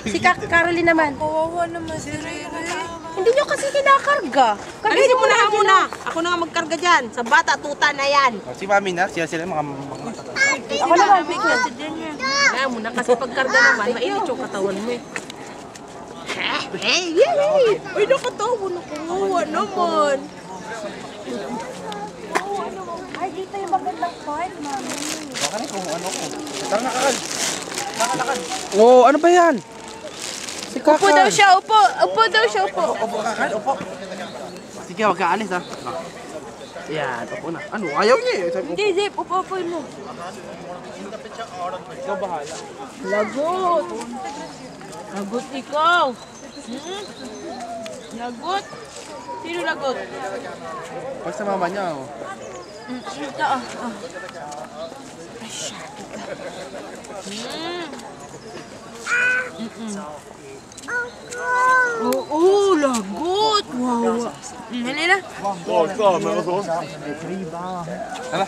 Si Caroline naman. Kawawa naman si Rere. Hindi nyo kasi kinakarga. Alisin mo na muna. Ako na nga magkarga dyan. Sa bata, tuta na yan. Si Mami na, sila mga... Ako naman. Kaya muna kasi pagkarga naman, mainit yung katawan mo eh. Hey! Ay, nakatawa na kawawa naman. Ay, dito yung magandang part, mami. Baka na kung ano ko. Tara na, Kakal. Kakal. Oo, ano ba yan? Si Kakal. Upo daw siya, upo. Upo daw siya, upo. Opo, Kakal, opo. Sige, wag ka alis ha. Yan, opo na. Ano, ayaw niya eh. Hindi, Zip, upo mo. Ikaw bahala. Lagot. Lagot ikaw. Lagot. Sino lagot? Pag sa mama niya, oh. Oo, lagot. Wow. Halina. Hala.